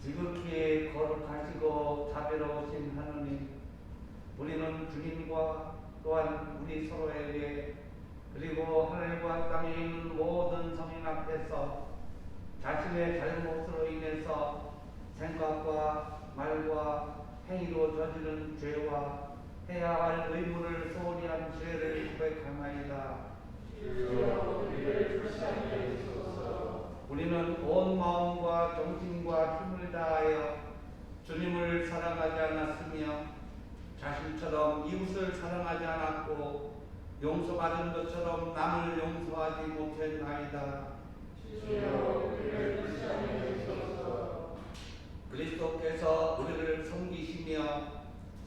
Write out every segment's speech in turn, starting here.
지극히 거룩하시고 자비로우신 하느님, 우리는 주님과 또한 우리 서로에게 그리고 하늘과 땅에 있는 모든 성인 앞에서 자신의 잘못으로 인해서 생각과 말과 행위로 저지른 죄와 해야 할 의무를 소홀히 한 죄를 고백하나이다. 주여 우리를 불쌍히 여기소서. 우리는 온 마음과 정신과 힘을 다하여 주님을 사랑하지 않았으며 자신처럼 이웃을 사랑하지 않았고 용서받은 것처럼 남을 용서하지 못했나이다. 주여 우리를 불쌍히 여기소서. 그리스도께서 우리를 섬기시며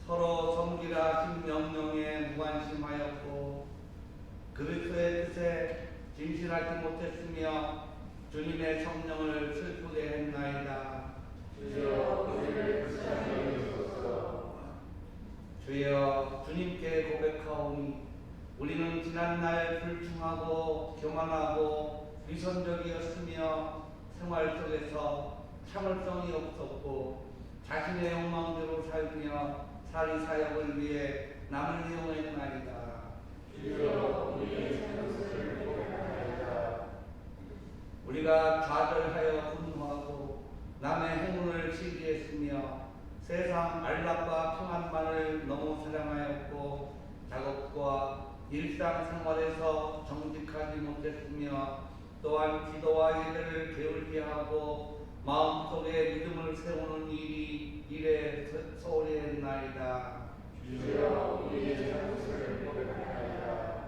서로 섬기라 하신 명령에 무관심하였고 그리스도의 뜻에 진실하지 못했으며 주님의 성령을 슬프게 했나이다. 주여 우리를 불쌍히 여기소서. 주여 주님께 고백하오니 우리는 지난날 불충하고 교만하고 위선적이었으며 생활 속에서 참을성이 없었고 자신의 욕망대로 살며 사리사욕을 위해 남을 이용했나이다. 주여 우리의 잘못을 고백하나이다. 우리가 좌절하여 분노하고 남의 행운을 시기했으며 세상 안락과 평안만을 너무 사랑하였고 작업과 일상생활에서 정직하지 못했으며 또한 기도와 예배를 게을리 하고 마음속에 믿음을 세우는 일에 소홀히 했나이다. 주여 우리의 잘못을 고백하나이다.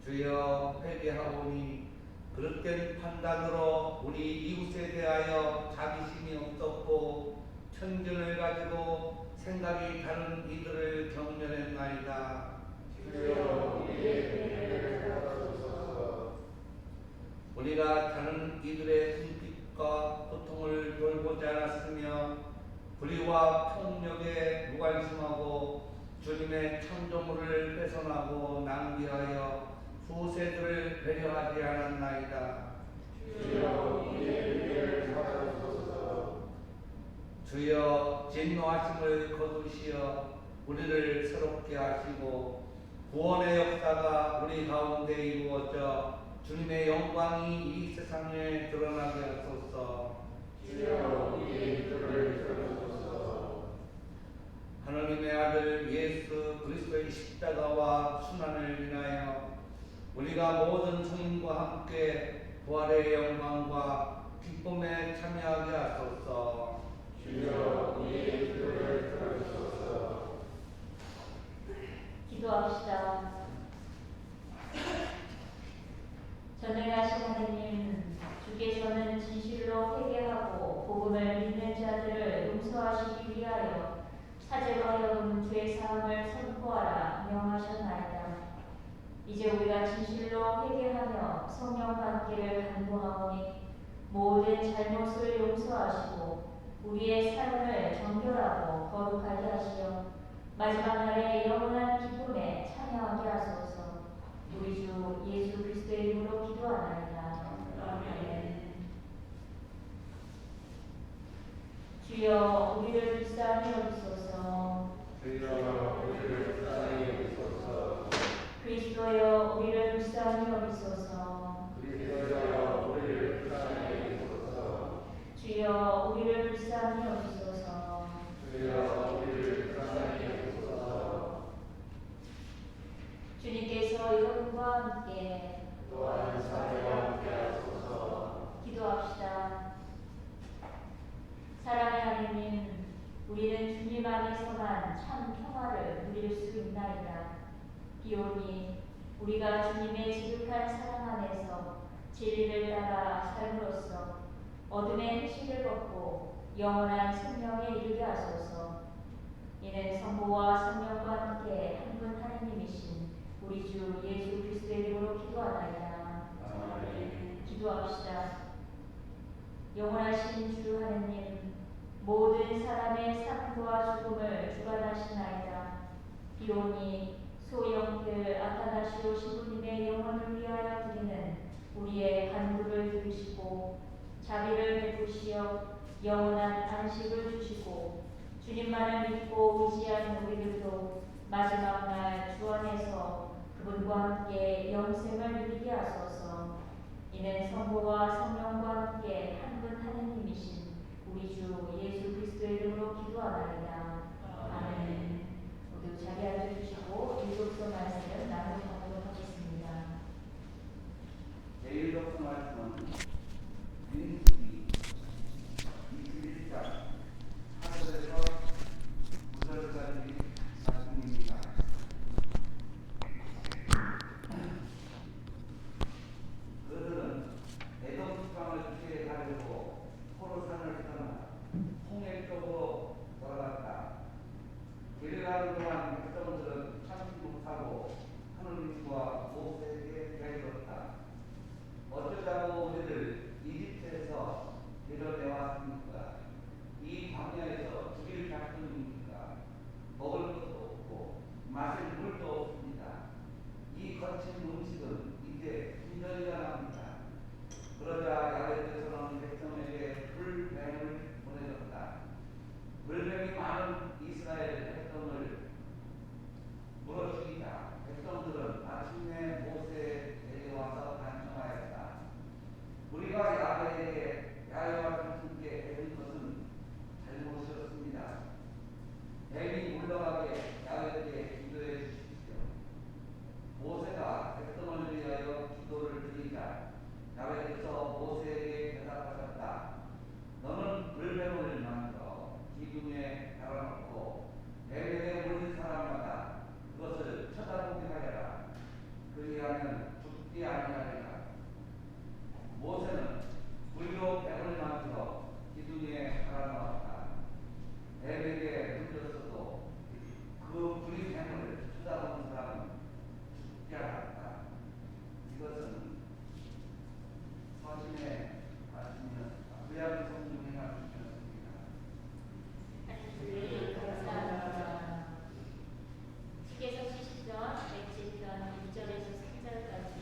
주여 회개하오니 그릇된 판단으로 우리 이웃에 대하여 자비심이 없었고 편견을 가지고 생각이 다른 이들을 경멸했나이다. 주여 우리의 회개를 받아주소서. 우리가 다른 이들의 궁핍과 고통을 돌보지 않았으며 불의와 폭력에 무관심하고 주님의 창조물을 훼손하고 낭비하여 후세들을 배려하지 않았나이다. 주여 우리의 회개를 받아주소서. 주여 진노하심을 거두시어 우리를 새롭게 하시고 구원의 역사가 우리 가운데 이루어져 주님의 영광이 이 세상에 드러나게 하소서. 주여 우리의 기도를 들어주소서. 하나님의 아들 예수 그리스도의 십자가와 순환을 인하여 우리가 모든 성인과 함께 부활의 영광과 기쁨에 참여하게 하소서. 주여 우리의 기도를 들어주소서. 기도합시다. 전능하신 하느님, 주께서는 진실로 회개하고 복음을 믿는 자들을 용서하시기 위하여 사제로 하여금 죄 사함을 선포하라 명하셨나이다. 이제 우리가 진실로 회개하며 성령과 함께를 간구하오니 모든 잘못을 용서하시고 우리의 삶을 정결하고 거룩하게 하시어 마지막 날에 영원한 기쁨에 참여하게 하소서. 우리 주 예수 그리스도의 이름으로 기도하나이다. 아멘. 주여 우리를 불쌍히 여기소서. 주여 우리를 불쌍히 여기소서. 그리스도여 우리를 불쌍히 여기소서. 그리스도여 우리를 불쌍히 여기소서. 주여 우리를 불쌍히 여기소서. 주여 우리를 불쌍히 여기소서. 주님께서 여러분과 함께 또한 사회와 함께 하소서. 기도합시다. 사랑의 하느님, 우리는 주님 안에서만 참 평화를 누릴 수 있나이다. 비오니 우리가 주님의 지극한 사랑 안에서 진리를 따라 삶으로써 어둠의 행실을 벗고 영원한 생명에 이르게 하소서. 이는 성부와 성령과 함께 한 분 하느님이신 우리 주 예수 그리스도의 이름으로 기도하나이다. 아멘. 기도합시다. 영원하신 주 하느님, 모든 사람의 삶과 죽음을 주관하시나이다. 비오니 소영필 아타나시오 신부님의 영혼을 위하여 드리는 우리의 간구를 들으시고 자비를 베푸시어 영원한 안식을 주시고 주님만을 믿고 의지하는 우리들도 마지막 날 주 안에서 그분과 함께 영생을 누리게 하소서. 이는 성부와 성령과 함께 한 분 하느님이신 우리 주 예수 그리스도의 이름으로 기도하나이다. 아멘. 모두 자리 앉아주시고 일독서 말씀을 나누도록 하겠습니다. 제1독서 말씀은 민수기 21장 4절에서 9절까지 말씀입니다. 그들은 에돔 지방을 피해가려고 호로산을 떠나 홍해 쪽으로 돌아갔다. 길을 가는 동안 백성들은 참지 못하고 하느님과 모세에게 대들었다. 어쩌자고 우리를 이집트에서 데려내왔습니까? 이 광야에서 죽일 작정입니까? 먹을 것도 없고 마실 물도 없습니다. 이 거친 음식은 이제 진전이가 납니다. 그러자 야훼께서는 백성에게 불뱀을 보내셨다. 불뱀이 많은 이스라엘 백성을 물어 죽이자 백성들은 마침내 모세에게 와서 간청하였다. 우리가 야훼와 당신께 애린 것은 잘못이었습니다. 뱀이 물러가게 야훼께 기도해 주십시오. 모세가 백성을 위하여 기도를 드리자 야훼께서 모세에게 대답하셨다. 너는 불뱀을 만들어 기둥에 달아놓고 뱀에게 물린 사람마다 그것을 쳐다보게 하여라. 그리하면 죽지 아니하리라. 모세는 불로 뱀을 만들어 기둥에 달아놓았다. 뱀에게 물렸어도 그 불이 뱀을 쳐다보는 사람은 죽지 않았다. 이것은 서신의 말씀이었습니다. 구약 성경의 말씀이었습니다. 하나님 감사합니다. 책에서 70편, 107편 1절에서 3절까지,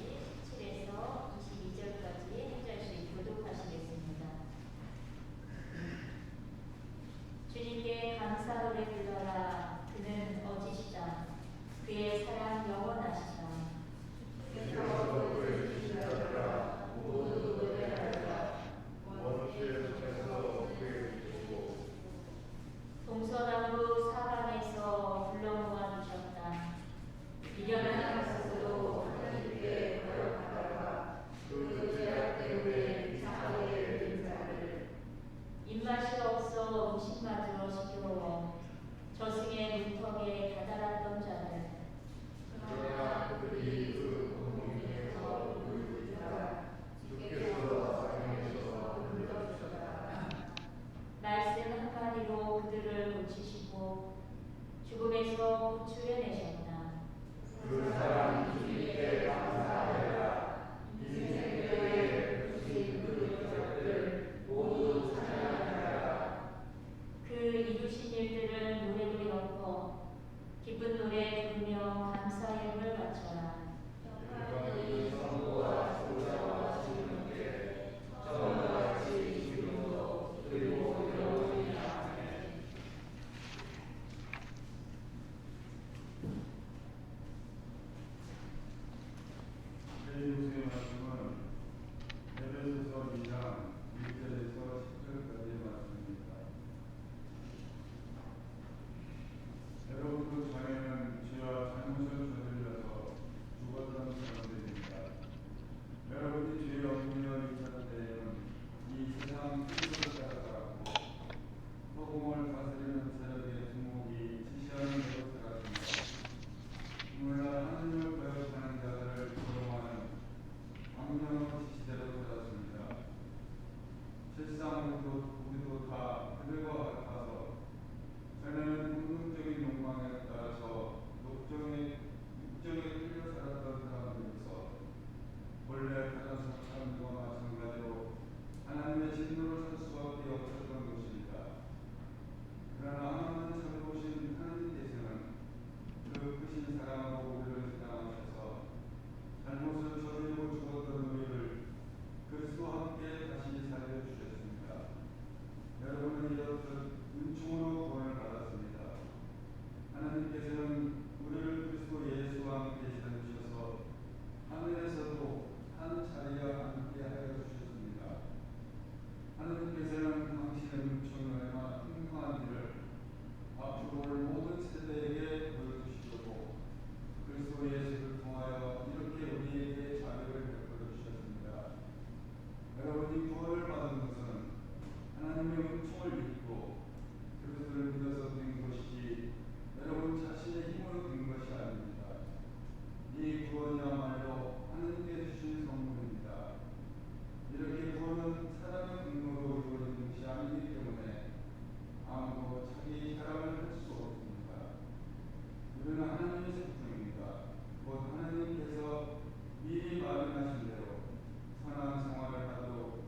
17에서 22절까지 한 절씩 교독하시겠습니다. 주님께 감사 노래 불러라. 그는 어지시다. 그의 사랑 영원하시다. 동서남북 사방에서 불러 모아주셨다. 미련한 것으로 하나님께 거역하다가 그 죄악 때문에 이상하게 된 자를 입맛이 없어 음식마저 시끄러워 저승의 문턱에 다다랐던 자를 그러나 그들이 그 공동에서 울부짖자 주께서 사랑에서 불러주셨다. 말씀 한마디로 그들을 고치시고 죽음에서 구출해내셨다. 그 사람 주님께 감사하여라. 인생교회에 주신 그 기적들 모두 찬양하여라. 그 이루신 일들을 노래로 엮어 기쁜 노래 부르며 감사의 힘을 바쳐라. 영광이 성부와 성자와 성령께 처음과 같이 지금도 그리고 영원히 아멘. 제6의 말씀은 에베소서 2장 1절에서 10절까지의 말씀입니다. 여러분 자네는 죄와 잘못을 저질러서 죽었던 사람들입니다. 여러분이 죄 없으며 있을 때에는 이 세상 풍속을 따라가고 허공을 다스리는 세력의 주목이 지시하는 대로 살았습니다. 오늘날 하나님을 거역하는 자들을 조롱하는 광명의 시대로 살았습니다. 실상 우리도 다 그들과 같아서 전에는 궁극적인 욕망에 따라서 육정에 끌려 살았던 사람들로서 본래 가장 사람들과 마찬가지로 하나님의 진노를 살 수밖에 없었던 것입니다. 그러나 하나님은 살아오신 하나님께서는 그 크신 사랑으로 우리를 사랑하셔서 잘못을 저지르고 죽었던 우리를 그리스도와 함께 다시 살려주셨습니다. 하느님께서는 당신의 은총이 얼마나 풍성한지를 앞으로 올 모든 세대에게 보여주시려고 그리스도 예수를 통하여 이렇게 우리에게 자비를 베풀어 주셨습니다. 여러분이 구원을 받은 것은 하나님의 은총을 믿고 그리스도를 믿어서 된 것이지 여러분 자신의 힘으로 된 것이 아닙니다. 이 구원이야말로 하나님께 주신 선물입니다. 이렇게 구원은 사람의 능력으로 이루어진 것이 아니기 때문에 아무도 자기 자랑을 할 수 없습니다. 우리는 하나님의 작품입니다. 곧 하나님께서 미리 마련하신 대로 선한 생활을 하도록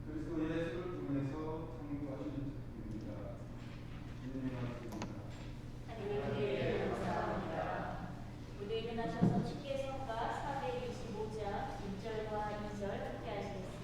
그리스도 예수를 통해서 창조하신 작품입니다. 주님의 말씀입니다. 하나님께 감사합니다. 모두 일어나셔서 축계성가 425장 1절과 2절 함께 하시겠습니다.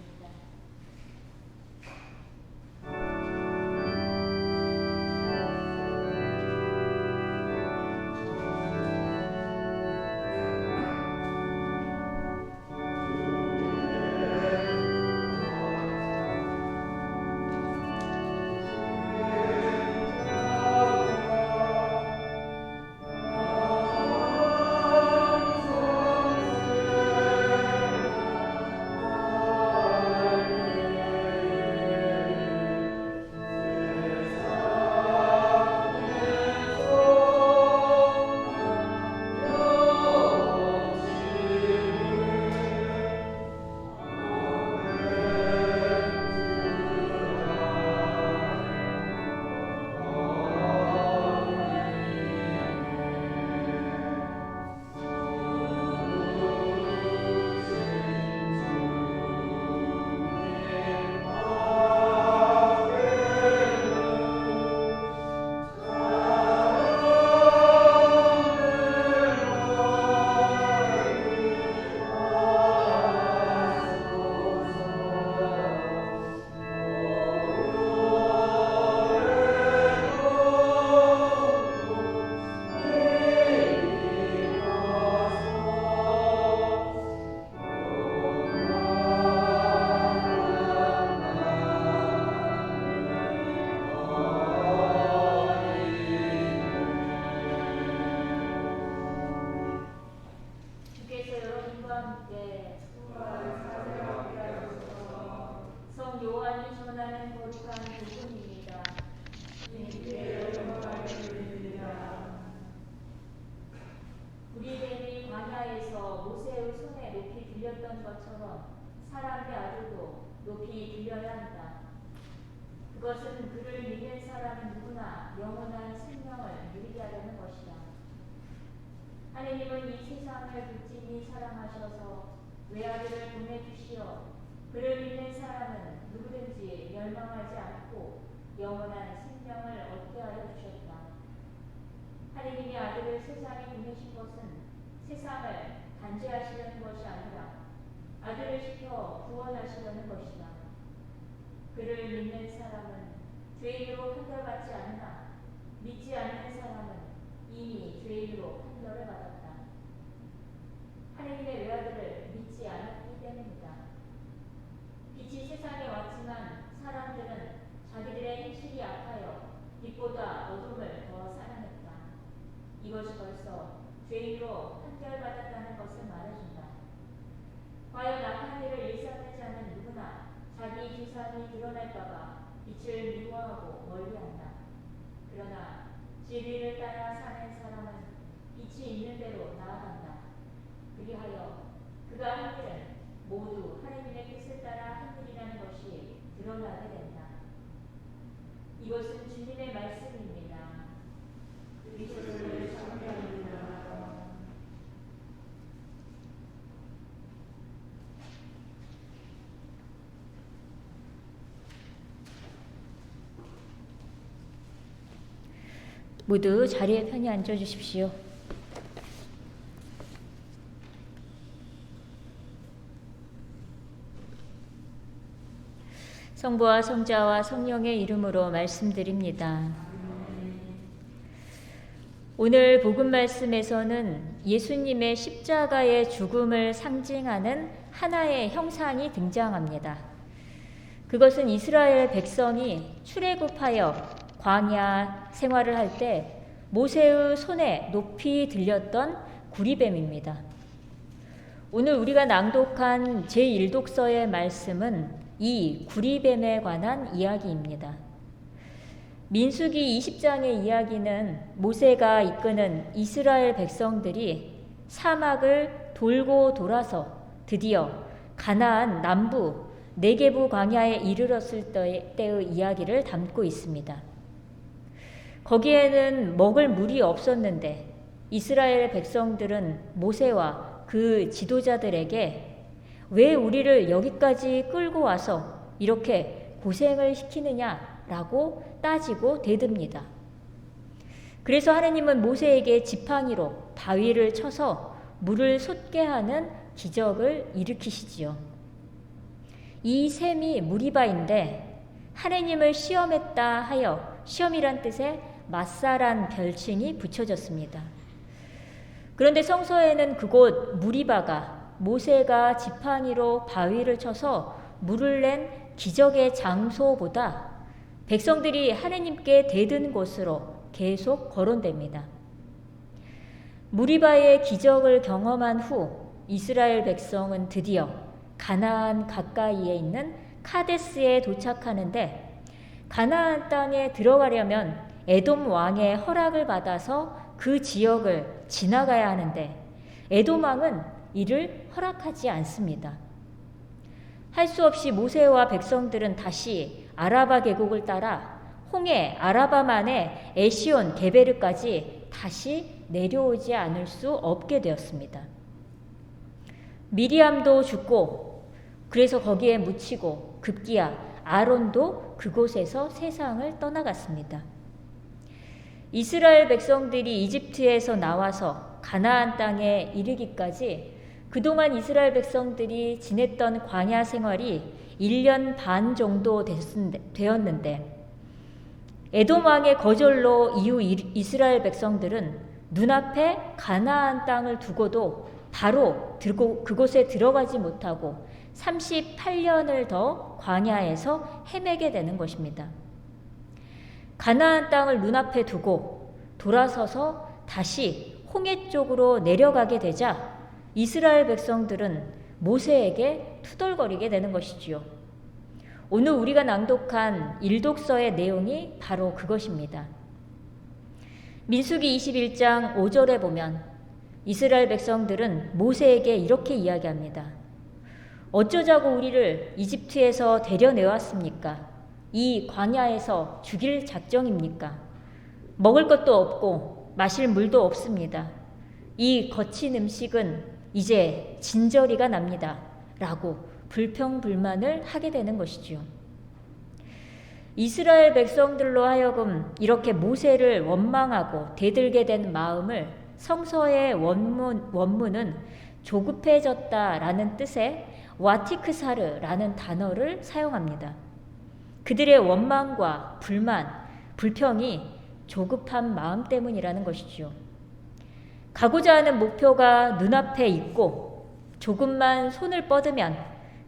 그것은 그를 믿는 사람 누구나 영원한 생명을 누리게 하려는 것이다. 하느님은 이 세상을 극진히 사랑하셔서 외아들을 보내주시어 그를 믿는 사람은 누구든지 멸망하지 않고 영원한 생명을 얻게 하여 주셨다. 하느님이 아들을 세상에 보내신 것은 세상을 단죄하시려는 것이 아니라 아들을 시켜 구원하시려는 것이다. 그를 믿는 사람은 죄인으로 판결받지 않으나 믿지 않는 사람은 이미 죄인으로 판결을 받았다. 하느님의 외아들을 믿지 않았기 때문이다. 빛이 세상에 왔지만 사람들은 자기들의 행실이 악하여 빛보다 어둠을 더 사랑했다. 이것이 벌써 죄인으로 판결받았다는 것을 말해준다. 과연 악한 일을 일삼는 자는 누구나 자기 주산이 드러날까봐 빛을 미워하고 멀리한다. 그러나 진리를 따라 사는 사람은 빛이 있는 대로 나아간다. 그리하여 그가 한 일은 모두 하느님의 뜻을 따라 한 일이라는 것이 드러나게 된다. 이것은 주님의 말씀입니다. 그리스도를 찬양합니다. 모두 자리에 편히 앉아 주십시오. 성부와 성자와 성령의 이름으로 말씀드립니다. 오늘 복음 말씀에서는 예수님의 십자가의 죽음을 상징하는 하나의 형상이 등장합니다. 그것은 이스라엘 백성이 출애굽하여 광야 생활을 할 때 모세의 손에 높이 들렸던 구리뱀입니다. 오늘 우리가 낭독한 제1독서의 말씀은 이 구리뱀에 관한 이야기입니다. 민수기 20장의 이야기는 모세가 이끄는 이스라엘 백성들이 사막을 돌고 돌아서 드디어 가나안 남부 네게부 광야에 이르렀을 때의 이야기를 담고 있습니다. 거기에는 먹을 물이 없었는데 이스라엘 백성들은 모세와 그 지도자들에게 왜 우리를 여기까지 끌고 와서 이렇게 고생을 시키느냐라고 따지고 대듭니다. 그래서 하나님은 모세에게 지팡이로 바위를 쳐서 물을 솟게 하는 기적을 일으키시지요. 이 샘이 무리바인데 하나님을 시험했다 하여 시험이란 뜻의 마사란 별칭이 붙여졌습니다. 그런데 성서에는 그곳 무리바가 모세가 지팡이로 바위를 쳐서 물을 낸 기적의 장소보다 백성들이 하나님께 대든 곳으로 계속 거론됩니다. 무리바의 기적을 경험한 후 이스라엘 백성은 드디어 가나안 가까이에 있는 카데스에 도착하는데 가나안 땅에 들어가려면 에돔 왕의 허락을 받아서 그 지역을 지나가야 하는데 에돔 왕은 이를 허락하지 않습니다. 할 수 없이 모세와 백성들은 다시 아라바 계곡을 따라 홍해 아라바만의 에시온 게베르까지 다시 내려오지 않을 수 없게 되었습니다. 미리암도 죽고 그래서 거기에 묻히고 급기야 아론도 그곳에서 세상을 떠나갔습니다. 이스라엘 백성들이 이집트에서 나와서 가나안 땅에 이르기까지 그동안 이스라엘 백성들이 지냈던 광야 생활이 1년 반 정도 되었는데 에돔 왕의 거절로 이후 이스라엘 백성들은 눈앞에 가나안 땅을 두고도 바로 그곳에 들어가지 못하고 38년을 더 광야에서 헤매게 되는 것입니다. 가나안 땅을 눈앞에 두고 돌아서서 다시 홍해 쪽으로 내려가게 되자 이스라엘 백성들은 모세에게 투덜거리게 되는 것이지요. 오늘 우리가 낭독한 1독서의 내용이 바로 그것입니다. 민수기 21장 5절에 보면 이스라엘 백성들은 모세에게 이렇게 이야기합니다. 어쩌자고 우리를 이집트에서 데려내왔습니까? 이 광야에서 죽일 작정입니까? 먹을 것도 없고 마실 물도 없습니다. 이 거친 음식은 이제 진저리가 납니다. 라고 불평불만을 하게 되는 것이지요. 이스라엘 백성들로 하여금 이렇게 모세를 원망하고 대들게 된 마음을 성서의 원문은 조급해졌다라는 뜻의 와티크사르라는 단어를 사용합니다. 그들의 원망과 불만, 불평이 조급한 마음 때문이라는 것이지요. 가고자 하는 목표가 눈앞에 있고 조금만 손을 뻗으면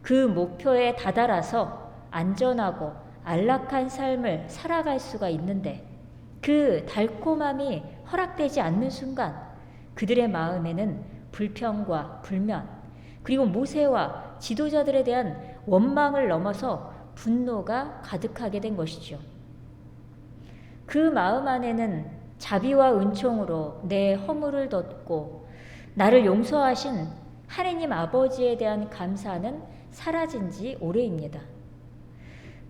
그 목표에 다다라서 안전하고 안락한 삶을 살아갈 수가 있는데 그 달콤함이 허락되지 않는 순간 그들의 마음에는 불평과 불면 그리고 모세와 지도자들에 대한 원망을 넘어서 분노가 가득하게 된 것이죠. 그 마음 안에는 자비와 은총으로 내 허물을 덮고 나를 용서하신 하나님 아버지에 대한 감사는 사라진 지 오래입니다.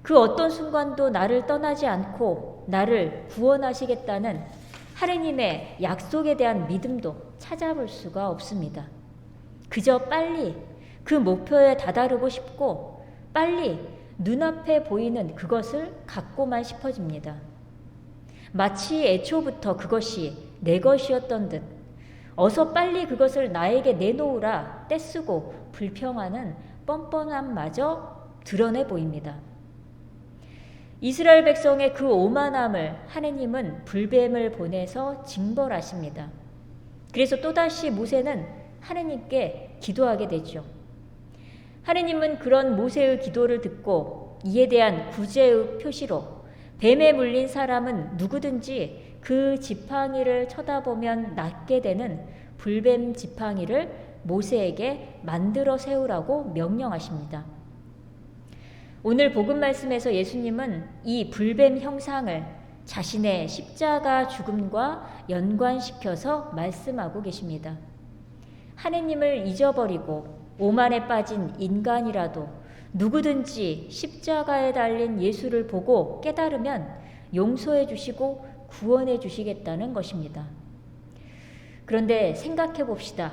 그 어떤 순간도 나를 떠나지 않고 나를 구원하시겠다는 하나님의 약속에 대한 믿음도 찾아볼 수가 없습니다. 그저 빨리 그 목표에 다다르고 싶고 빨리 눈앞에 보이는 그것을 갖고만 싶어집니다. 마치 애초부터 그것이 내 것이었던 듯 어서 빨리 그것을 나에게 내놓으라 떼쓰고 불평하는 뻔뻔함마저 드러내 보입니다. 이스라엘 백성의 그 오만함을 하나님은 불뱀을 보내서 징벌하십니다. 그래서 또다시 모세는 하나님께 기도하게 되죠. 하나님은 그런 모세의 기도를 듣고 이에 대한 구제의 표시로 뱀에 물린 사람은 누구든지 그 지팡이를 쳐다보면 낫게 되는 불뱀 지팡이를 모세에게 만들어 세우라고 명령하십니다. 오늘 복음 말씀에서 예수님은 이 불뱀 형상을 자신의 십자가 죽음과 연관시켜서 말씀하고 계십니다. 하느님을 잊어버리고 오만에 빠진 인간이라도 누구든지 십자가에 달린 예수를 보고 깨달으면 용서해 주시고 구원해 주시겠다는 것입니다. 그런데 생각해 봅시다.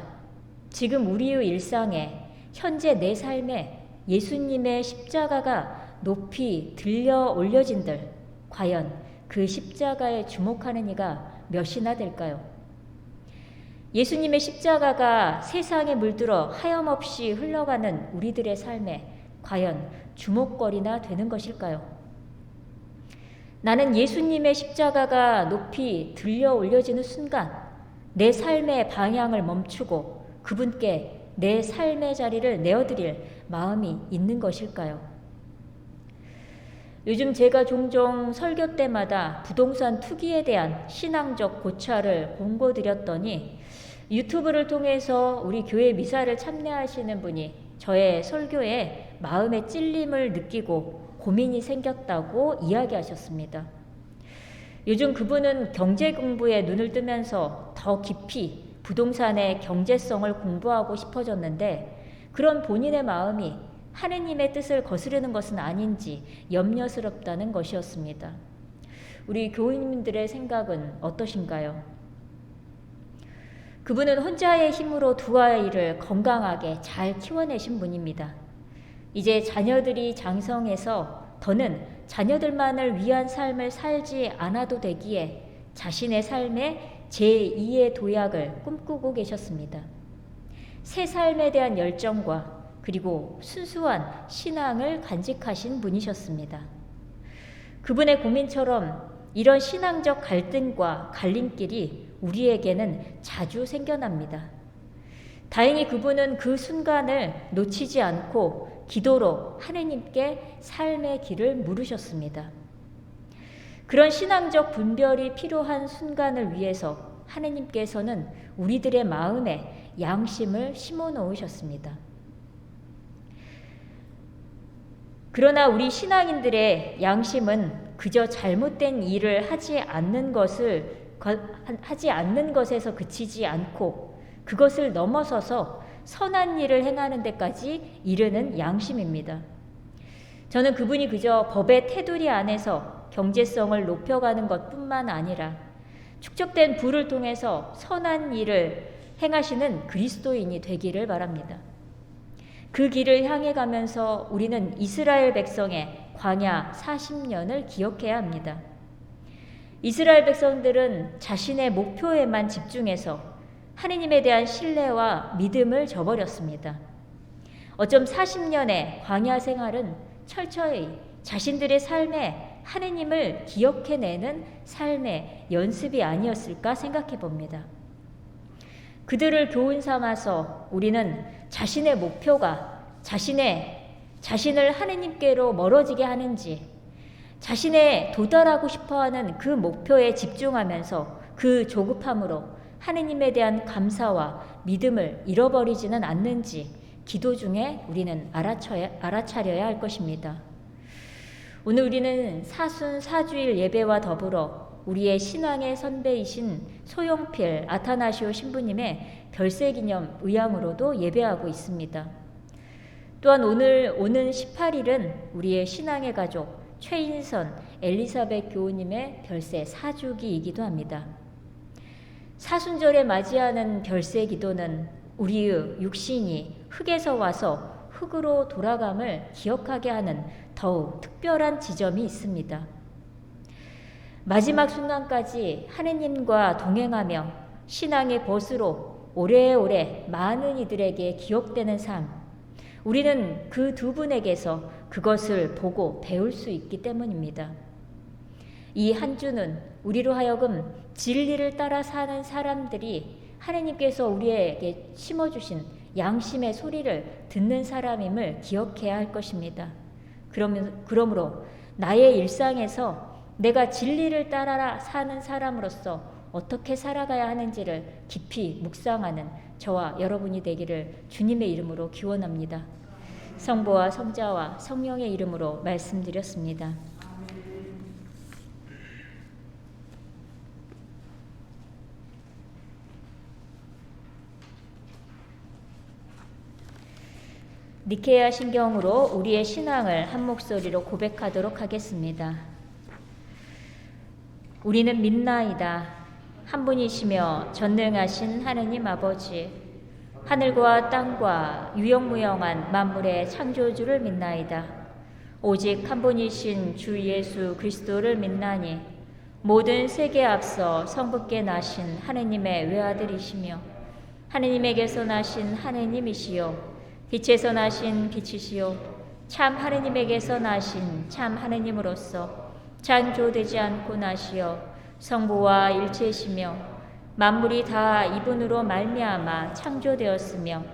지금 우리의 일상에, 현재 내 삶에 예수님의 십자가가 높이 들려 올려진들 과연 그 십자가에 주목하는 이가 몇이나 될까요? 예수님의 십자가가 세상에 물들어 하염없이 흘러가는 우리들의 삶에 과연 주목거리나 되는 것일까요? 나는 예수님의 십자가가 높이 들려 올려지는 순간 내 삶의 방향을 멈추고 그분께 내 삶의 자리를 내어드릴 마음이 있는 것일까요? 요즘 제가 종종 설교 때마다 부동산 투기에 대한 신앙적 고찰을 공고드렸더니 유튜브를 통해서 우리 교회 미사를 참여하시는 분이 저의 설교에 마음의 찔림을 느끼고 고민이 생겼다고 이야기하셨습니다. 요즘 그분은 경제 공부에 눈을 뜨면서 더 깊이 부동산의 경제성을 공부하고 싶어졌는데 그런 본인의 마음이 하느님의 뜻을 거스르는 것은 아닌지 염려스럽다는 것이었습니다. 우리 교인님들의 생각은 어떠신가요? 그분은 혼자의 힘으로 두 아이를 건강하게 잘 키워내신 분입니다. 이제 자녀들이 장성해서 더는 자녀들만을 위한 삶을 살지 않아도 되기에 자신의 삶에 제2의 도약을 꿈꾸고 계셨습니다. 새 삶에 대한 열정과 그리고 순수한 신앙을 간직하신 분이셨습니다. 그분의 고민처럼 이런 신앙적 갈등과 갈림길이 우리에게는 자주 생겨납니다. 다행히 그분은 그 순간을 놓치지 않고 기도로 하느님께 삶의 길을 물으셨습니다. 그런 신앙적 분별이 필요한 순간을 위해서 하느님께서는 우리들의 마음에 양심을 심어 놓으셨습니다. 그러나 우리 신앙인들의 양심은 그저 잘못된 일을 하지 않는 것에서 그치지 않고 그것을 넘어서서 선한 일을 행하는 데까지 이르는 양심입니다. 저는 그분이 그저 법의 테두리 안에서 경제성을 높여가는 것뿐만 아니라 축적된 부를 통해서 선한 일을 행하시는 그리스도인이 되기를 바랍니다. 그 길을 향해 가면서 우리는 이스라엘 백성의 광야 40년을 기억해야 합니다. 이스라엘 백성들은 자신의 목표에만 집중해서 하느님에 대한 신뢰와 믿음을 저버렸습니다. 어쩜 40년의 광야 생활은 철저히 자신들의 삶에 하느님을 기억해내는 삶의 연습이 아니었을까 생각해 봅니다. 그들을 교훈 삼아서 우리는 자신의 목표가 자신을 하느님께로 멀어지게 하는지 자신의 도달하고 싶어하는 그 목표에 집중하면서 그 조급함으로 하느님에 대한 감사와 믿음을 잃어버리지는 않는지 기도 중에 우리는 알아차려야 할 것입니다. 오늘 우리는 사순 사주일 예배와 더불어 우리의 신앙의 선배이신 소용필 아타나시오 신부님의 별세기념 의향으로도 예배하고 있습니다. 또한 오늘 오는 18일은 우리의 신앙의 가족 최인선 엘리사벳 교우님의 별세 사주기이기도 합니다. 사순절에 맞이하는 별세 기도는 우리의 육신이 흙에서 와서 흙으로 돌아감을 기억하게 하는 더욱 특별한 지점이 있습니다. 마지막 순간까지 하느님과 동행하며 신앙의 벗으로 오래오래 많은 이들에게 기억되는 삶, 우리는 그 두 분에게서 그것을 보고 배울 수 있기 때문입니다. 이 한 주는 우리로 하여금 진리를 따라 사는 사람들이 하느님께서 우리에게 심어주신 양심의 소리를 듣는 사람임을 기억해야 할 것입니다. 그러므로 나의 일상에서 내가 진리를 따라 사는 사람으로서 어떻게 살아가야 하는지를 깊이 묵상하는 저와 여러분이 되기를 주님의 이름으로 기원합니다. 성부와 성자와 성령의 이름으로 말씀드렸습니다. 니케아 신경으로 우리의 신앙을 한 목소리로 고백하도록 하겠습니다. 우리는 믿나이다. 한 분이시며 전능하신 하느님 아버지, 하늘과 땅과 유영무영한 만물의 창조주를 믿나이다. 오직 한 분이신 주 예수 그리스도를 믿나니 모든 세계에 앞서 성부께 나신 하느님의 외아들이시며 하느님에게서 나신 하느님이시요 빛에서 나신 빛이시요 참 하느님에게서 나신 참 하느님으로서 창조되지 않고 나시어 성부와 일체시며 만물이 다 이분으로 말미암아 창조되었으며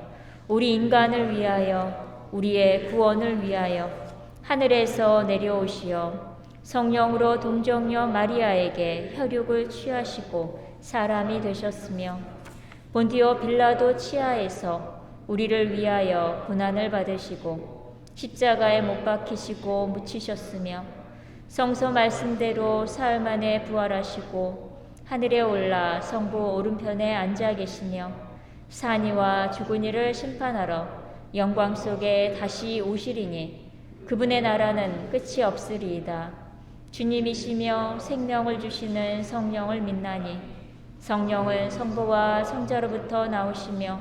우리 인간을 위하여 우리의 구원을 위하여 하늘에서 내려오시어 성령으로 동정녀 마리아에게 혈육을 취하시고 사람이 되셨으며 본디오 빌라도 치하에서 우리를 위하여 고난을 받으시고 십자가에 못 박히시고 묻히셨으며 성서 말씀대로 사흘 만에 부활하시고 하늘에 올라 성부 오른편에 앉아 계시며 산이와 죽은 이를 심판하러 영광 속에 다시 오시리니 그분의 나라는 끝이 없으리이다. 주님이시며 생명을 주시는 성령을 믿나니 성령은 성부와 성자로부터 나오시며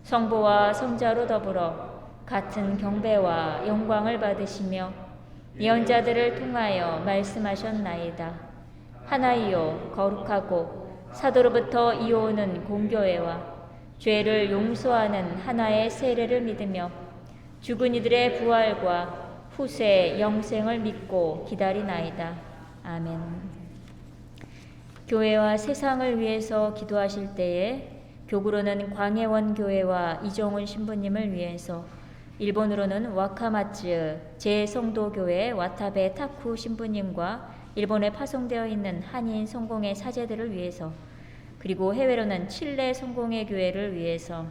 성부와 성자로 더불어 같은 경배와 영광을 받으시며 예언자들을 통하여 말씀하셨나이다. 하나이요 거룩하고 사도로부터 이어오는 공교회와 죄를 용서하는 하나의 세례를 믿으며 죽은 이들의 부활과 후세 영생을 믿고 기다리나이다. 아멘. 교회와 세상을 위해서 기도하실 때에 교구로는 광해원 교회와 이종훈 신부님을 위해서, 일본으로는 와카마츠 제성도교회 와타베 타쿠 신부님과 일본에 파송되어 있는 한인 성공회 사제들을 위해서, 그리고 해외로는 칠레 성공회 교회를 위해서,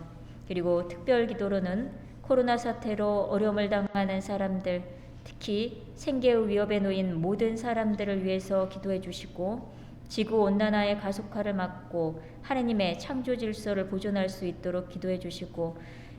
그리고 특별 기도로는 코로나 사태로 어려움을 당하는 사람들, 특히 생계의 위협에 놓인 모든 사람들을 위해서 기도해 주시고 지구온난화의 가속화를 막고 하느님의 창조 질서를 보존할 수 있도록 기도해 주시고,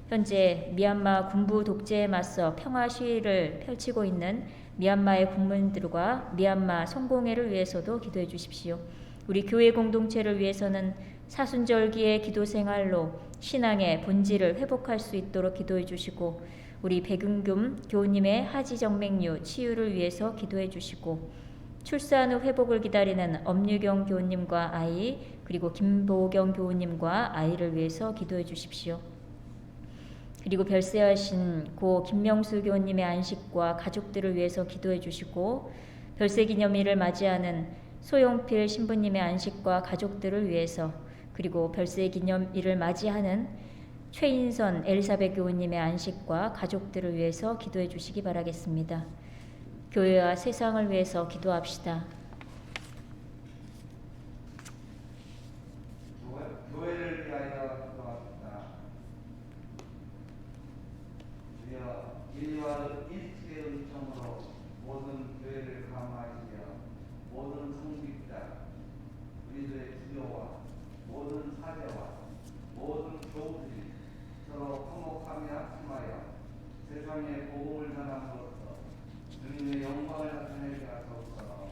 현재 미얀마 군부 독재에 맞서 평화 시위를 펼치고 있는 미얀마의 국민들과 미얀마 성공회를 위해서도 기도해 주십시오. 우리 교회 공동체를 위해서는 사순절기의 기도 생활로 신앙의 본질을 회복할 수 있도록 기도해 주시고, 우리 백은금 교우님의 하지정맥류 치유를 위해서 기도해 주시고, 출산 후 회복을 기다리는 엄유경 교우님과 아이, 그리고 김보경 교우님과 아이를 위해서 기도해 주십시오. 그리고 별세하신 고 김명수 교우님의 안식과 가족들을 위해서 기도해 주시고, 별세기념일을 맞이하는 소용필 신부님의 안식과 가족들을 위해서, 그리고 별세기념일을 맞이하는 최인선 엘리사벳 교우님의 안식과 가족들을 위해서 기도해 주시기 바라겠습니다. 교회와 세상을 위해서 기도합시다. 교회를 위하여 기도합시다. 주여 인류와 일체의 은총으로 모든 교회를 감화하시며 모든 성직자, 우리들의 주교와 모든 사제와 모든 교우들이 서로 화목하며 합심하여 세상에 복음을 전함으로써 주님의 영광을 나타내게 하소서.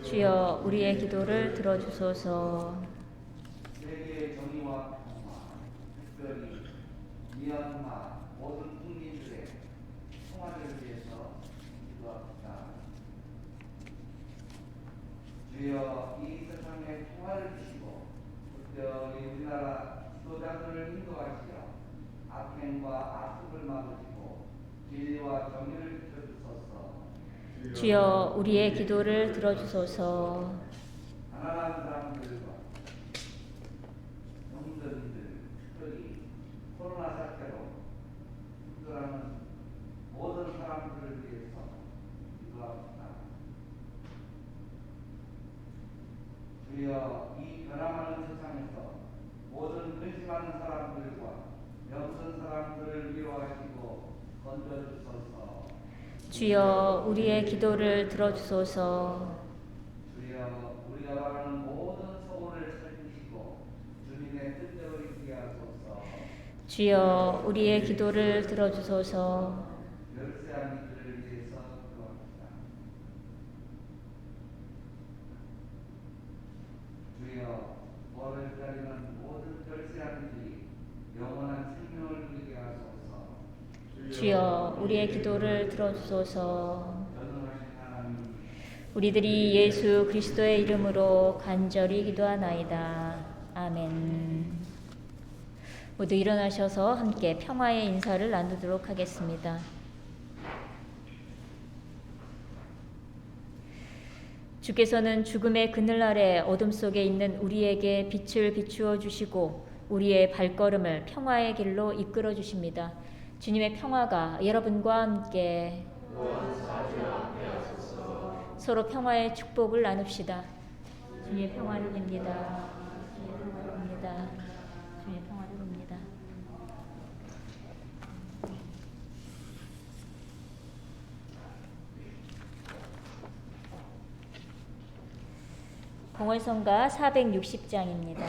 주여 우리의 기도를 들어주소서. 세계의 정의와 평화, 특별히 미얀마 모든 국민들의 평화를 위해서 기도합시다. 주여 이 세상에 평화를 주시고 특별히 우리나라 지도자들을 인도하시어 악행과 악습을 막으시고 진리와 정의를 비춰주소서. 주여 우리의 기도를 들어주소서. 가난한 사람들과 영들인들, 특별히 코로나 사태로 힘들어하는 모든 사람들을 위해서 주여 이 변화하는 세상에서 모든 근심하는 사람들과 병든 사람들을 위로하시고 건져주소서. 주여 우리의 기도를 들어주소서. 주여 우리가 바라는 모든 소원을 살피시고 주님의 뜻대로 이루게 하소서. 주여 우리의 기도를 들어주소서. 열세한 이들을 위해서 기도합니다. 주여 너를 기다리는 모든 열세한 이들이 영원한 생명을 누리게 하소서. 주여 우리의 기도를 들어주소서. 전능하신 하나님, 우리들이 예수 그리스도의 이름으로 간절히 기도하나이다. 아멘. 모두 일어나셔서 함께 평화의 인사를 나누도록 하겠습니다. 주께서는 죽음의 그늘 아래 어둠 속에 있는 우리에게 빛을 비추어 주시고 우리의 발걸음을 평화의 길로 이끌어 주십니다. 주님의 평화가 여러분과 함께 서로 평화의 축복을 나눕시다. 주님의 평화를 빕니다. 주님의 평화를 빕니다. 주님의 평화를 빕니다. 공원성가 460장입니다.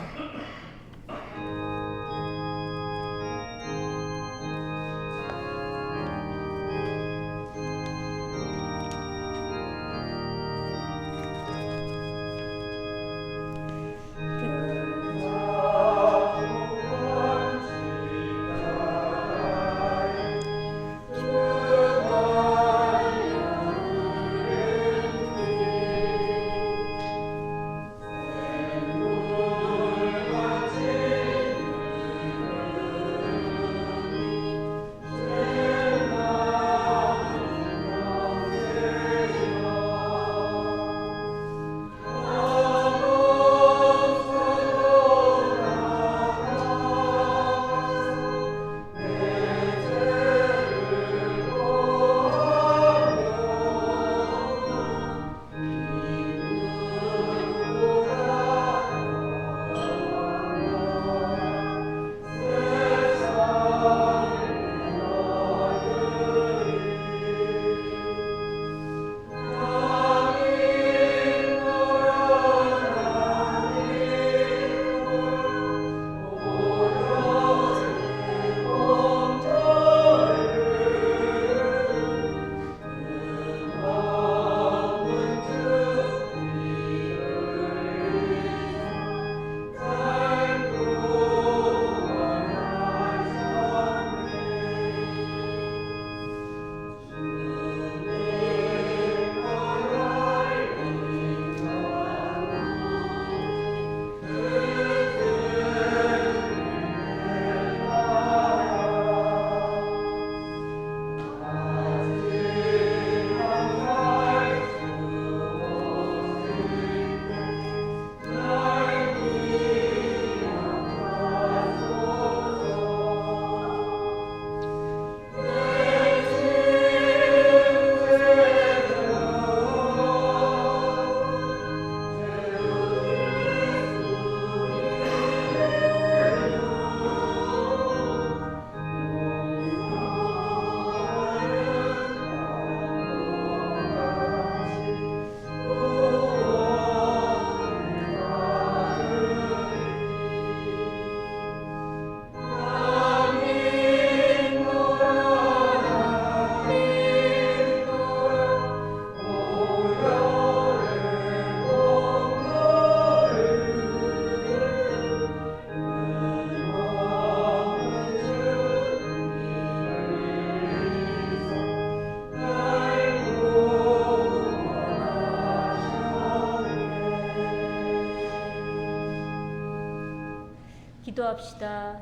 기도합시다.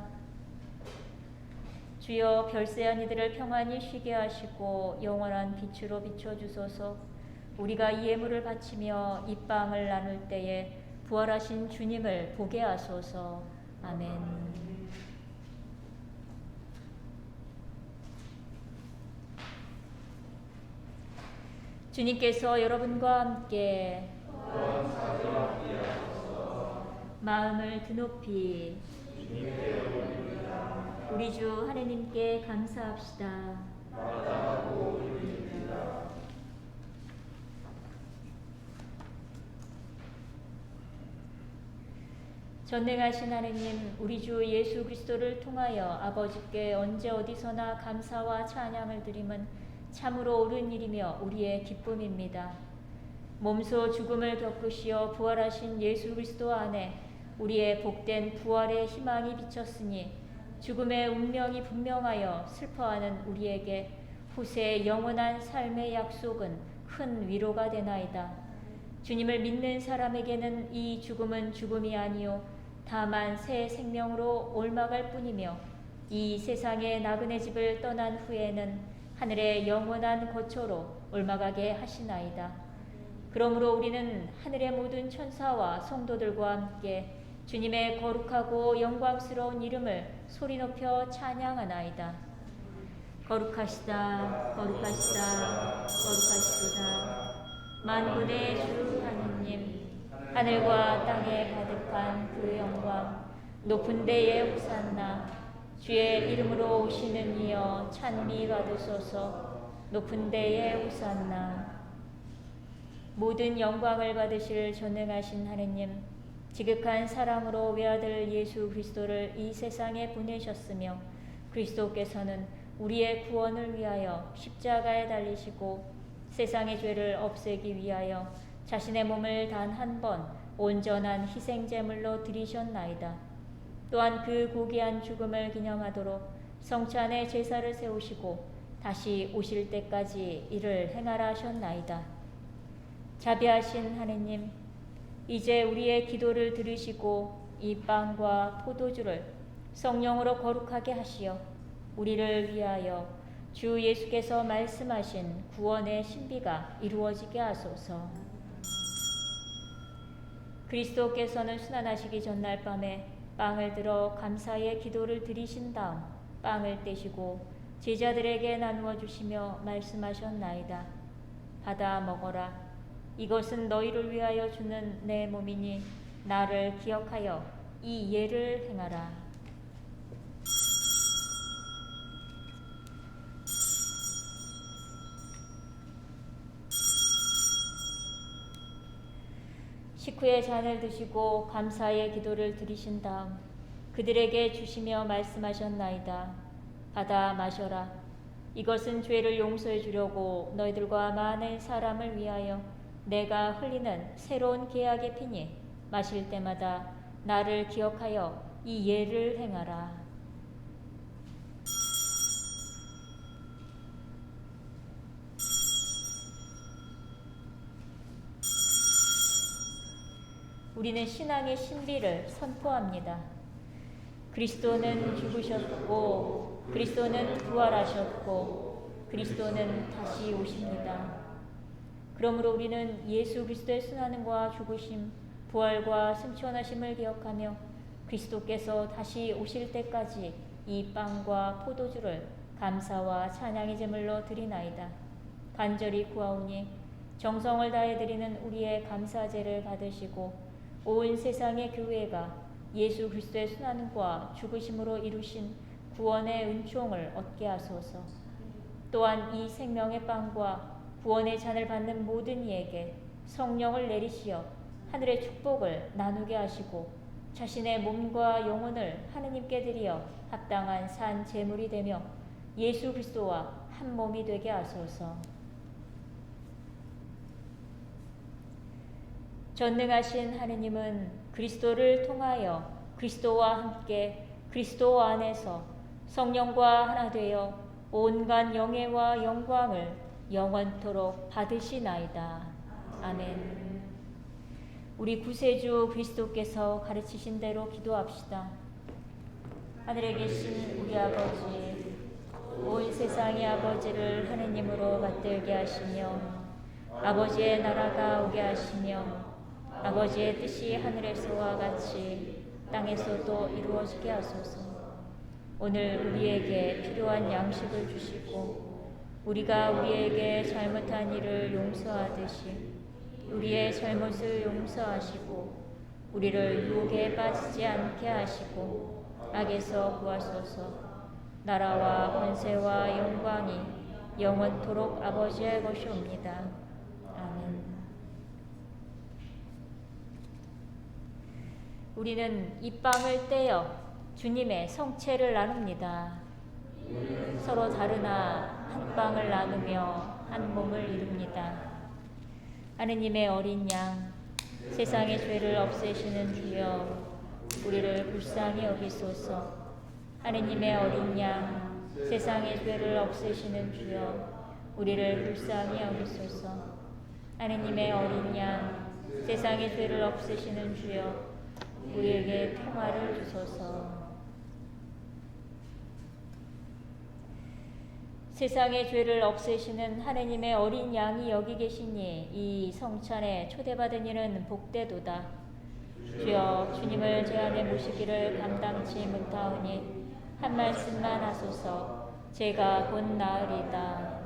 주여 별세한 이들을 평안히 쉬게 하시고 영원한 빛으로 비춰주소서. 우리가 이 예물을 바치며 이 빵을 나눌 때에 부활하신 주님을 보게 하소서. 아멘. 주님께서 여러분과 함께 마음을 드높이 주님께 올립니다. 우리 주 하느님께 감사합시다. 마땅하고 옳으십니다. 전능하신 하느님, 우리 주 예수 그리스도를 통하여 아버지께 언제 어디서나 감사와 찬양을 드림은 참으로 옳은 일이며 우리의 기쁨입니다. 몸소 죽음을 겪으시어 부활하신 예수 그리스도 안에 우리의 복된 부활의 희망이 비쳤으니 죽음의 운명이 분명하여 슬퍼하는 우리에게 후세의 영원한 삶의 약속은 큰 위로가 되나이다. 주님을 믿는 사람에게는 이 죽음은 죽음이 아니요 다만 새 생명으로 옮아갈 뿐이며 이 세상의 나그네 집을 떠난 후에는 하늘의 영원한 거처로 옮아가게 하시나이다. 그러므로 우리는 하늘의 모든 천사와 성도들과 함께 주님의 거룩하고 영광스러운 이름을 소리 높여 찬양하나이다. 거룩하시다, 거룩하시다, 거룩하시도다. 만군의 주 하느님, 하늘과 땅에 가득한 그 영광, 높은 데에 호산나. 주의 이름으로 오시는 이여 찬미 받으소서. 높은 데에 호산나. 모든 영광을 받으실 전능하신 하느님, 지극한 사랑으로 외아들 예수 그리스도를 이 세상에 보내셨으며 그리스도께서는 우리의 구원을 위하여 십자가에 달리시고 세상의 죄를 없애기 위하여 자신의 몸을 단 한 번 온전한 희생제물로 드리셨나이다. 또한 그 고귀한 죽음을 기념하도록 성찬의 제사를 세우시고 다시 오실 때까지 이를 행하라 하셨나이다. 자비하신 하느님, 이제 우리의 기도를 들으시고 이 빵과 포도주를 성령으로 거룩하게 하시어 우리를 위하여 주 예수께서 말씀하신 구원의 신비가 이루어지게 하소서. 그리스도께서는 순환하시기 전날 밤에 빵을 들어 감사의 기도를 드리신 다음 빵을 떼시고 제자들에게 나누어 주시며 말씀하셨나이다. 받아 먹어라. 이것은 너희를 위하여 주는 내 몸이니 나를 기억하여 이 예를 행하라. 식후에 잔을 드시고 감사의 기도를 드리신 다음 그들에게 주시며 말씀하셨나이다. 받아 마셔라. 이것은 죄를 용서해 주려고 너희들과 많은 사람을 위하여 내가 흘리는 새로운 계약의 피니 마실 때마다 나를 기억하여 이 예를 행하라. 우리는 신앙의 신비를 선포합니다. 그리스도는 죽으셨고 그리스도는 부활하셨고 그리스도는 다시 오십니다. 그러므로 우리는 예수 그리스도의 순환과 죽으심, 부활과 승천하심을 기억하며 그리스도께서 다시 오실 때까지 이 빵과 포도주를 감사와 찬양의 제물로 드리나이다. 간절히 구하오니 정성을 다해 드리는 우리의 감사제를 받으시고 온 세상의 교회가 예수 그리스도의 순환과 죽으심으로 이루신 구원의 은총을 얻게 하소서. 또한 이 생명의 빵과 구원의 잔을 받는 모든 이에게 성령을 내리시어 하늘의 축복을 나누게 하시고 자신의 몸과 영혼을 하느님께 드리어 합당한 산 제물이 되며 예수 그리스도와 한 몸이 되게 하소서. 전능하신 하느님은 그리스도를 통하여 그리스도와 함께 그리스도 안에서 성령과 하나 되어 온갖 영예와 영광을 영원토록 받으시나이다. 아멘. 우리 구세주 그리스도께서 가르치신 대로 기도합시다. 하늘에 계신 우리 아버지, 온 세상의 아버지를 하느님으로 받들게 하시며 아버지의 나라가 오게 하시며 아버지의 뜻이 하늘에서와 같이 땅에서도 이루어지게 하소서. 오늘 우리에게 필요한 양식을 주시고 우리가 우리에게 잘못한 일을 용서하듯이 우리의 잘못을 용서하시고 우리를 유혹에 빠지지 않게 하시고 악에서 구하소서. 나라와 권세와 영광이 영원토록 아버지의 것이옵니다. 아멘. 우리는 이 빵을 떼어 주님의 성체를 나눕니다. 서로 다르나 한 빵을 나누며 한 몸을 이룹니다. 하느님의 어린 양, 세상의 죄를 없애시는 주여, 우리를 불쌍히 여기소서. 하느님의 어린 양, 세상의 죄를 없애시는 주여, 우리를 불쌍히 여기소서. 하느님의 어린 양, 세상의 죄를 없애시는 주여, 우리에게 평화를 주소서. 세상의 죄를 없애시는 하느님의 어린 양이 여기 계시니 이 성찬에 초대받은 이는 복되도다. 주여, 주님을 제 안에 모시기를 감당치 못하오니 한 말씀만 하소서. 제가 곧 나으리다.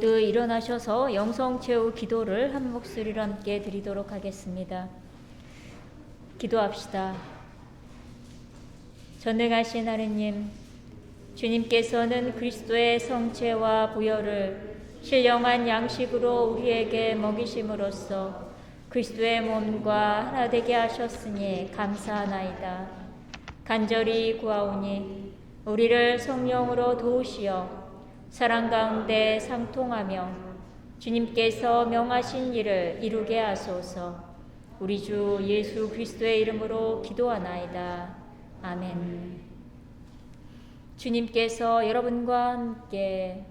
모두 일어나셔서 영성 최후 기도를 한 목소리로 함께 드리도록 하겠습니다. 기도합시다. 전능하신 하느님, 주님께서는 그리스도의 성체와 부혈을 신령한 양식으로 우리에게 먹이심으로써 그리스도의 몸과 하나 되게 하셨으니 감사하나이다. 간절히 구하오니 우리를 성령으로 도우시어 사랑 가운데 상통하며 주님께서 명하신 일을 이루게 하소서. 우리 주 예수 그리스도의 이름으로 기도하나이다. 아멘. 주님께서 여러분과 함께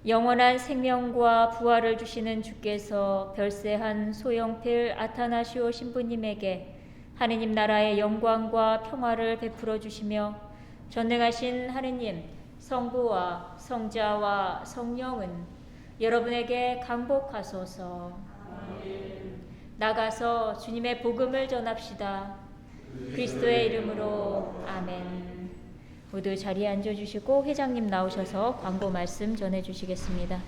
영원한 생명과 부활을 주시는 주께서 별세한 소영필 아타나시오 신부님에게 하느님 나라의 영광과 평화를 베풀어 주시며 전능하신 하느님 성부와 성자와 성령은 여러분에게 강복하소서. 나가서 주님의 복음을 전합시다. 그리스도의 이름으로 아멘. 모두 자리에 앉아주시고 회장님 나오셔서 광고 말씀 전해주시겠습니다.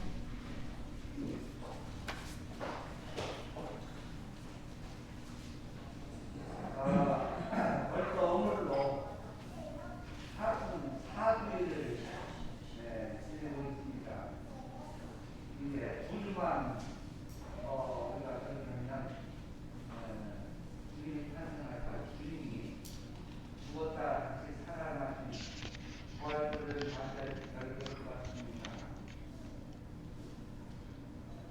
벌써 오늘로 44주일을 지내고 있습니다. 이제 2주만 우리가 그러면 주님이 탄생하사 주님이 죽었다 다시 살아나신 부활절을 맞이할 것 같습니다.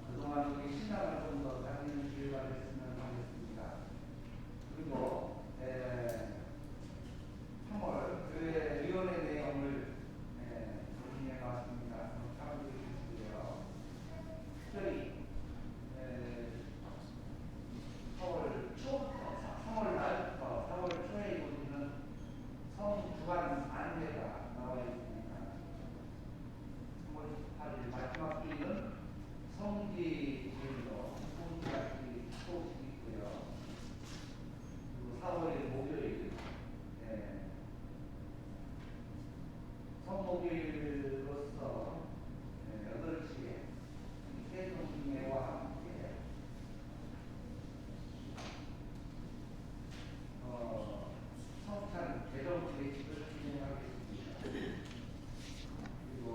그동안 우리 신앙을 좀 더 다니는 기회가 됐으면 하겠습니다. 그리고 3월 교회 위원회 내용을 정리해 나왔습니다. 참고해 주시고요. 특별히 3월 말부터 4월 초에 이루어지는 성주간 안내가 나와 있습니다. 3월 18일 마지막 주일은 성지 제일로 성지같이 소식이 있고요. 그리고 4월의 목요일 성목요일로서 8시에 세종중회와 함께 성찬 개정 예식을 진행하겠습니다. 그리고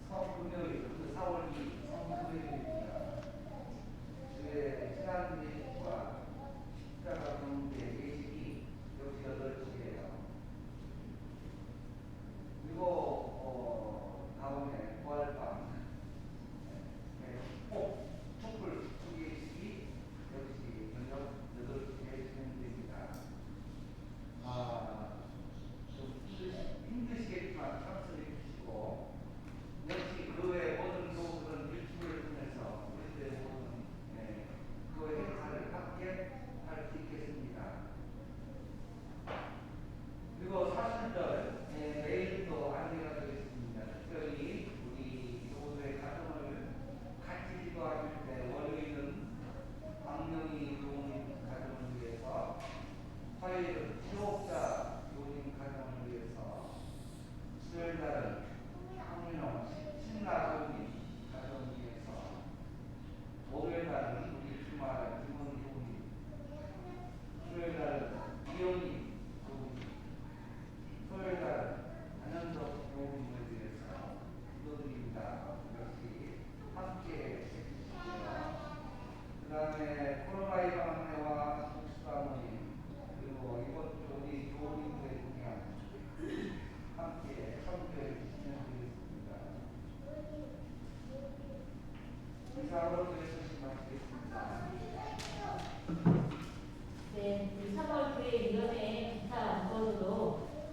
성금요일, 4월 2일 성금요일입니다. 주의 신앙 예식과 십자가 경배 예식이 역시 8시에요. 그리고 다음에 부활밤 꼭 촛불 예식이 역시 저녁 8시에 진행됩니다. 좀 힘드시겠지만 참석해 주시고 역시 그 외 모든 교우들은 유튜브를 통해서 우리들의 모든 그 행사를 함께 할 수 있겠습니다. 그리고 사순절 내일도 안내가 되겠습니다. 특별히 우리 교우들의 가정을 같이 기도하실 때 월요일은 박명희 교우님 가정을 위해서, 화요일은 최옥자 교우님 가정을 위해서, 수요일날은 황민호 신나 교우님 가정을 위해서, 목요일날은 우리 주말 김원 교우님, 수요일날은 이영희 교우님, 토요일날 안현석 교우님을 위해서 기도드립니다. 역시 함께 해주시고요. 그 다음에 코로나 예방 안내와 성수가 모임, 그리고 이번 우리 교우님들의 공연 함께 참조해 주시면 되겠습니다. 이상으로 교회소식 마치겠습니다. 네, 3월 교회 위원회 기타 안건으로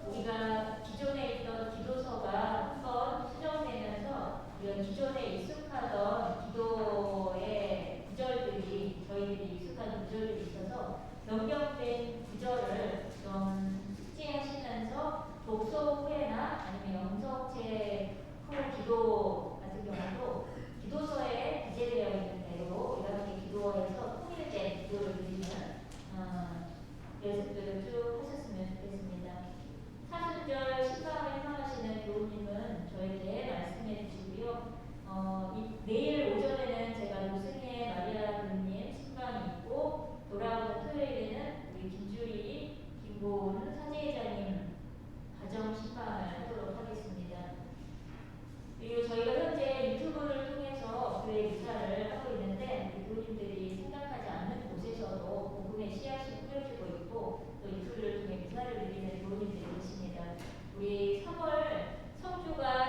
우리가 기존에 있던 기도서가 한번 수정되면서 우리가 기존에 익숙하던 기도의 구절들이 저희들이 익숙한 구절들이 있어서 변경된 구절을 좀 숙지하시면서 독서 후에나 아니면 영성체 후 기도 같은 경우도 기도서에 기재되어 있는 대로 이렇게 기도에서 통일된 기도를 드리는 연습들을 쭉 하셨으면 좋겠습니다. 사순절 신방을 전을 하고 있는데 우리 교우님들이 생각하지 않는 곳에서도 복음의 씨앗이 뿌려지고 있고 또 이 풀을 통해 미사를 드리는 교우님들이 계십니다. 우리 3월 성주가